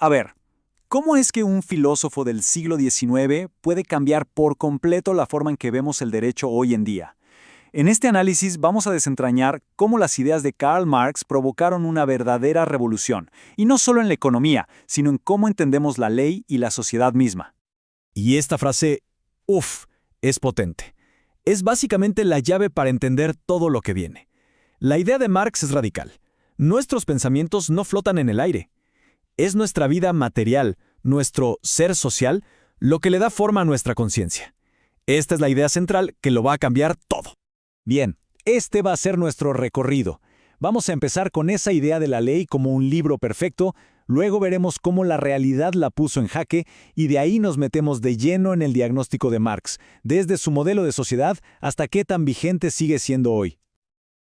A ver, ¿cómo es que un filósofo del siglo XIX puede cambiar por completo la forma en que vemos el derecho hoy en día? En este análisis vamos a desentrañar cómo las ideas de Karl Marx provocaron una verdadera revolución, y no solo en la economía, sino en cómo entendemos la ley y la sociedad misma. Y esta frase, uff, es potente. Es básicamente la llave para entender todo lo que viene. La idea de Marx es radical. Nuestros pensamientos no flotan en el aire. Es nuestra vida material, nuestro ser social, lo que le da forma a nuestra conciencia. Esta es la idea central que lo va a cambiar todo. Bien, este va a ser nuestro recorrido. Vamos a empezar con esa idea de la ley como un libro perfecto, luego veremos cómo la realidad la puso en jaque y de ahí nos metemos de lleno en el diagnóstico de Marx, desde su modelo de sociedad hasta qué tan vigente sigue siendo hoy.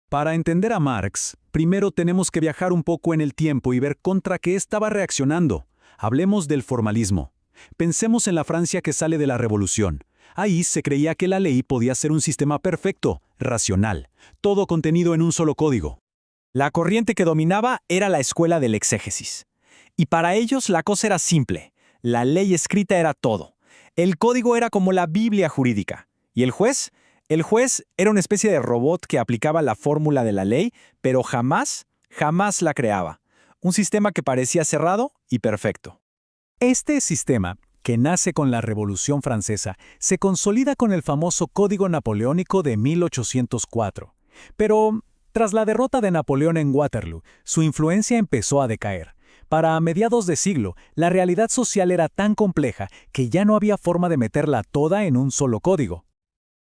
Para entender a Marx, primero tenemos que viajar un poco en el tiempo y ver contra qué estaba reaccionando. Hablemos del formalismo. Pensemos en la Francia que sale de la Revolución. Ahí se creía que la ley podía ser un sistema perfecto, racional, todo contenido en un solo código. La corriente que dominaba era la escuela del exégesis. Y para ellos la cosa era simple. La ley escrita era todo. El código era como la Biblia jurídica. ¿Y el juez? El juez era una especie de robot que aplicaba la fórmula de la ley, pero jamás la creaba. Un sistema que parecía cerrado y perfecto. Este sistema, que nace con la Revolución Francesa, se consolida con el famoso Código Napoleónico de 1804. Pero, tras la derrota de Napoleón en Waterloo, su influencia empezó a decaer. Para mediados de siglo, la realidad social era tan compleja que ya no había forma de meterla toda en un solo código.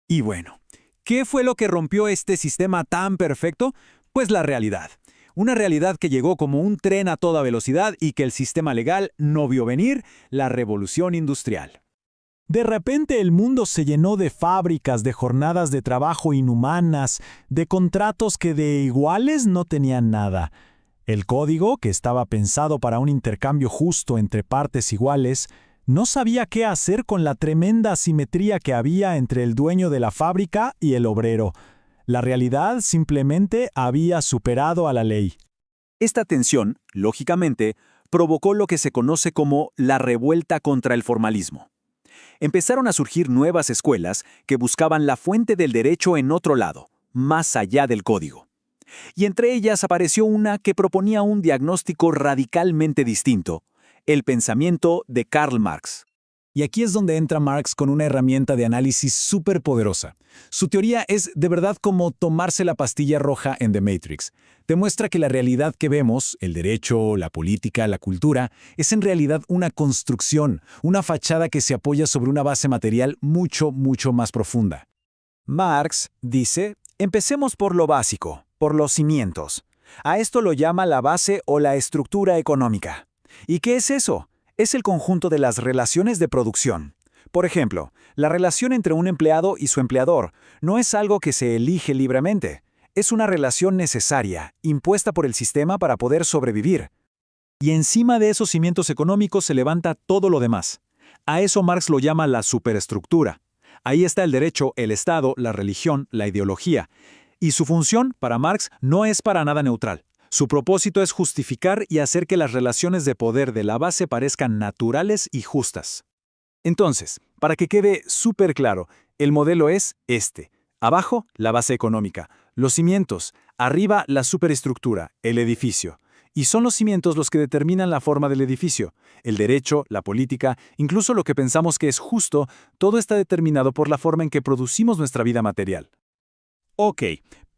Y bueno, ¿qué fue lo que rompió este sistema tan perfecto? Pues la realidad. Una realidad que llegó como un tren a toda velocidad y que el sistema legal no vio venir, la revolución industrial. De repente el mundo se llenó de fábricas, de jornadas de trabajo inhumanas, de contratos que de iguales no tenían nada. El código, que estaba pensado para un intercambio justo entre partes iguales, no sabía qué hacer con la tremenda asimetría que había entre el dueño de la fábrica y el obrero. La realidad simplemente había superado a la ley. Esta tensión, lógicamente, provocó lo que se conoce como la revuelta contra el formalismo. Empezaron a surgir nuevas escuelas que buscaban la fuente del derecho en otro lado, más allá del código. Y entre ellas apareció una que proponía un diagnóstico radicalmente distinto: el pensamiento de Karl Marx. Y aquí es donde entra Marx con una herramienta de análisis súper poderosa. Su teoría es de verdad como tomarse la pastilla roja en The Matrix. Demuestra que la realidad que vemos, el derecho, la política, la cultura, es en realidad una construcción, una fachada que se apoya sobre una base material mucho más profunda. Marx dice, empecemos por lo básico, por los cimientos. A esto lo llama la base o la estructura económica. ¿Y qué es eso? Es el conjunto de las relaciones de producción. Por ejemplo, la relación entre un empleado y su empleador no es algo que se elige libremente. Es una relación necesaria, impuesta por el sistema para poder sobrevivir. Y encima de esos cimientos económicos se levanta todo lo demás. A eso Marx lo llama la superestructura. Ahí está el derecho, el Estado, la religión, la ideología. Y su función, para Marx, no es para nada neutral. Su propósito es justificar y hacer que las relaciones de poder de la base parezcan naturales y justas. Entonces, para que quede súper claro, el modelo es este. Abajo, la base económica, los cimientos, arriba, la superestructura, el edificio. Y son los cimientos los que determinan la forma del edificio. El derecho, la política, incluso lo que pensamos que es justo, todo está determinado por la forma en que producimos nuestra vida material. Ok,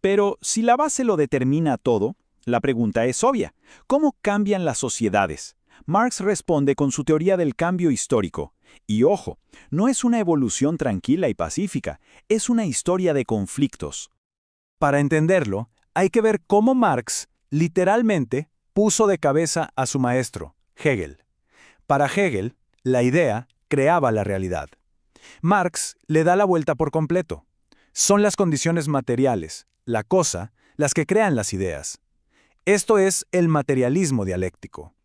pero si la base lo determina todo, la pregunta es obvia. ¿Cómo cambian las sociedades? Marx responde con su teoría del cambio histórico. Y ojo, no es una evolución tranquila y pacífica, es una historia de conflictos. Para entenderlo, hay que ver cómo Marx, literalmente, puso de cabeza a su maestro, Hegel. Para Hegel, la idea creaba la realidad. Marx le da la vuelta por completo. Son las condiciones materiales, la cosa, las que crean las ideas. Esto es el materialismo dialéctico.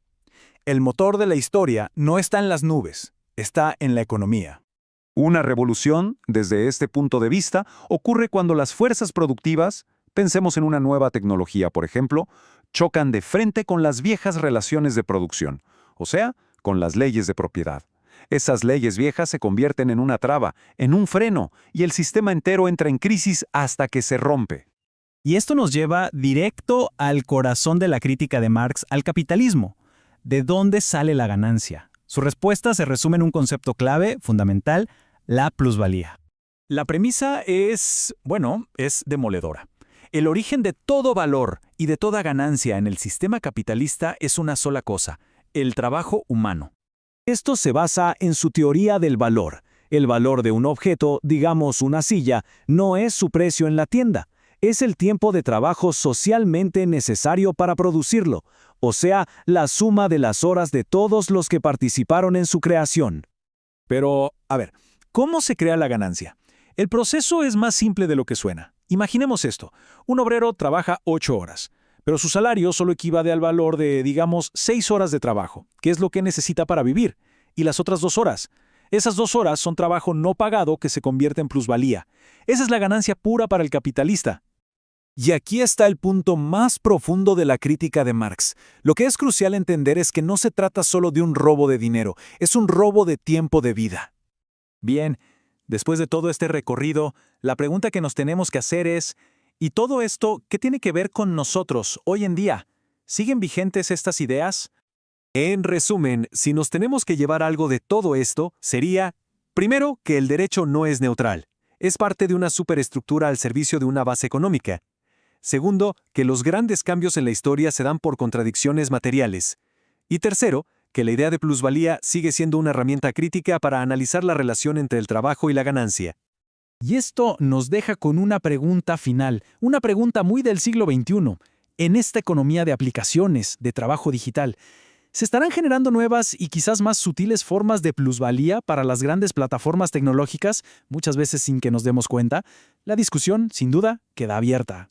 El motor de la historia no está en las nubes, está en la economía. Una revolución, desde este punto de vista, ocurre cuando las fuerzas productivas, pensemos en una nueva tecnología, por ejemplo, chocan de frente con las viejas relaciones de producción, o sea, con las leyes de propiedad. Esas leyes viejas se convierten en una traba, en un freno, y el sistema entero entra en crisis hasta que se rompe. Y esto nos lleva directo al corazón de la crítica de Marx al capitalismo. ¿De dónde sale la ganancia? Su respuesta se resume en un concepto clave, fundamental: la plusvalía. La premisa es demoledora. El origen de todo valor y de toda ganancia en el sistema capitalista es una sola cosa: el trabajo humano. Esto se basa en su teoría del valor. El valor de un objeto, digamos una silla, no es su precio en la tienda. Es el tiempo de trabajo socialmente necesario para producirlo, o sea, la suma de las horas de todos los que participaron en su creación. Pero, ¿cómo se crea la ganancia? El proceso es más simple de lo que suena. Imaginemos esto: un obrero trabaja 8 horas, pero su salario solo equivale al valor de, digamos, 6 horas de trabajo, que es lo que necesita para vivir, y las otras 2 horas. Esas 2 horas son trabajo no pagado que se convierte en plusvalía. Esa es la ganancia pura para el capitalista. Y aquí está el punto más profundo de la crítica de Marx. Lo que es crucial entender es que no se trata solo de un robo de dinero, es un robo de tiempo de vida. Bien, después de todo este recorrido, la pregunta que nos tenemos que hacer es: ¿y todo esto qué tiene que ver con nosotros hoy en día? ¿Siguen vigentes estas ideas? En resumen, si nos tenemos que llevar algo de todo esto, sería, primero, que el derecho no es neutral. Es parte de una superestructura al servicio de una base económica. Segundo, que los grandes cambios en la historia se dan por contradicciones materiales. Y tercero, que la idea de plusvalía sigue siendo una herramienta crítica para analizar la relación entre el trabajo y la ganancia. Y esto nos deja con una pregunta final, una pregunta muy del siglo XXI. En esta economía de aplicaciones, de trabajo digital, ¿se estarán generando nuevas y quizás más sutiles formas de plusvalía para las grandes plataformas tecnológicas, muchas veces sin que nos demos cuenta? La discusión, sin duda, queda abierta.